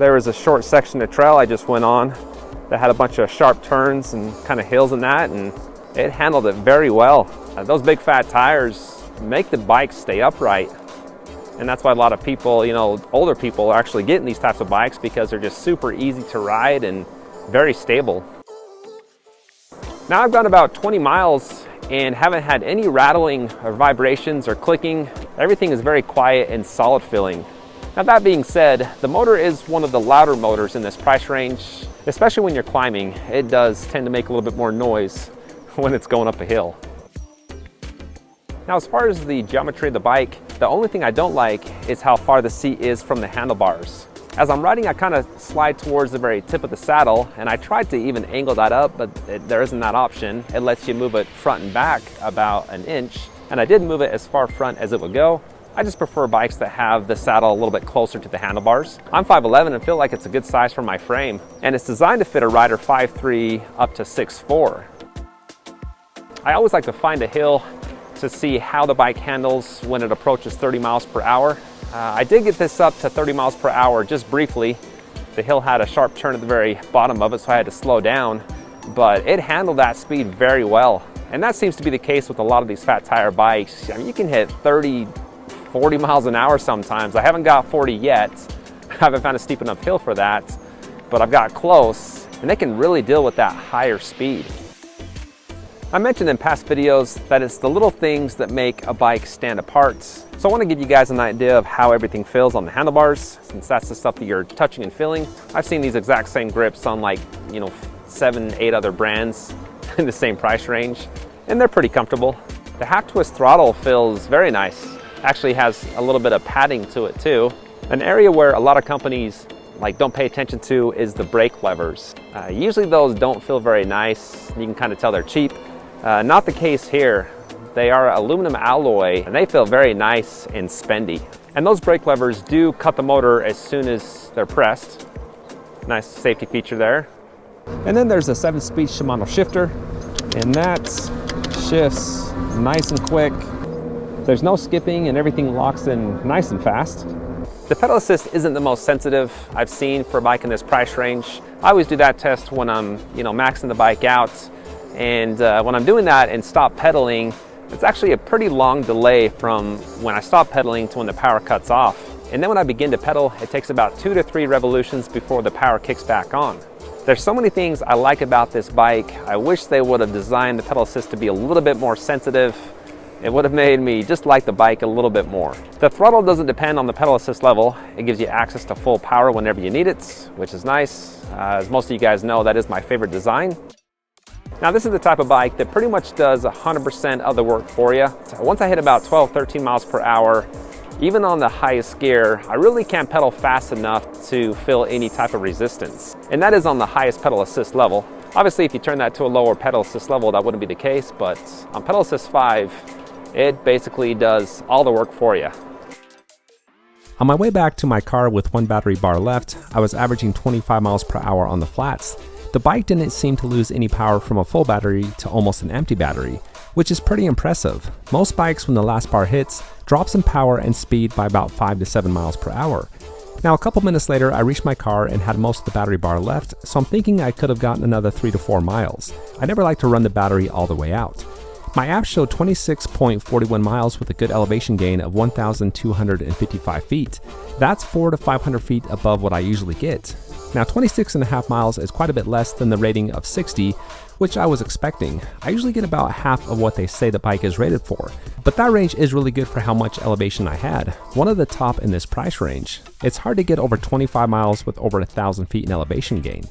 there was a short section of trail I just went on that had a bunch of sharp turns and kind of hills and that, and it handled it very well. Those big fat tires make the bike stay upright. And that's why a lot of people, you know, older people are actually getting these types of bikes because they're just super easy to ride and very stable. Now I've gone about 20 miles and haven't had any rattling or vibrations or clicking. Everything is very quiet and solid feeling. Now that being said, the motor is one of the louder motors in this price range, especially when you're climbing. It does tend to make a little bit more noise when it's going up a hill. Now as far as the geometry of the bike, the only thing I don't like is how far the seat is from the handlebars. As I'm riding, I kind of slide towards the very tip of the saddle, and I tried to even angle that up, but there isn't that option. It lets you move it front and back about an inch, and I did move it as far front as it would go. I just prefer bikes that have the saddle a little bit closer to the handlebars. I'm 5'11" and feel like it's a good size for my frame, and it's designed to fit a rider 5'3" up to 6'4". I always like to find a hill to see how the bike handles when it approaches 30 miles per hour. I did get this up to 30 miles per hour just briefly. The hill had a sharp turn at the very bottom of it, so I had to slow down, but it handled that speed very well. And that seems to be the case with a lot of these fat tire bikes. I mean, you can hit 30, 40 miles an hour sometimes. I haven't got 40 yet. I haven't found a steep enough hill for that, but I've got close, and they can really deal with that higher speed. I mentioned in past videos that it's the little things that make a bike stand apart. So I want to give you guys an idea of how everything feels on the handlebars, since that's the stuff that you're touching and feeling. I've seen these exact same grips on like, 7, 8 other brands in the same price range, and they're pretty comfortable. The half twist throttle feels very nice. Actually has a little bit of padding to it too. An area where a lot of companies don't pay attention to is the brake levers. Usually those don't feel very nice. You can kind of tell they're cheap. Not the case here. They are aluminum alloy and they feel very nice and spendy. And those brake levers do cut the motor as soon as they're pressed. Nice safety feature there. And then there's a 7-speed Shimano shifter, and that shifts nice and quick. There's no skipping and everything locks in nice and fast. The pedal assist isn't the most sensitive I've seen for a bike in this price range. I always do that test when I'm maxing the bike out. And when I'm doing that and stop pedaling, it's actually a pretty long delay from when I stop pedaling to when the power cuts off. And then when I begin to pedal, it takes about 2 to 3 revolutions before the power kicks back on. There's so many things I like about this bike. I wish they would have designed the pedal assist to be a little bit more sensitive. It would have made me just like the bike a little bit more. The throttle doesn't depend on the pedal assist level. It gives you access to full power whenever you need it, which is nice. As most of you guys know, that is my favorite design. Now this is the type of bike that pretty much does 100% of the work for you. Once I hit about 12, 13 miles per hour, even on the highest gear, I really can't pedal fast enough to feel any type of resistance. And that is on the highest pedal assist level. Obviously, if you turn that to a lower pedal assist level, that wouldn't be the case, but on pedal assist 5, it basically does all the work for you. On my way back to my car with 1 battery bar left, I was averaging 25 miles per hour on the flats. The bike didn't seem to lose any power from a full battery to almost an empty battery, which is pretty impressive. Most bikes, when the last bar hits, drops in power and speed by about 5 to 7 miles per hour. Now a couple minutes later, I reached my car and had most of the battery bar left, so I'm thinking I could have gotten another 3 to 4 miles. I never like to run the battery all the way out. My app showed 26.41 miles with a good elevation gain of 1,255 feet. That's 400 to 500 feet above what I usually get. Now 26.5 miles is quite a bit less than the rating of 60, which I was expecting. I usually get about half of what they say the bike is rated for, but that range is really good for how much elevation I had, one of the top in this price range. It's hard to get over 25 miles with over 1,000 feet in elevation gain.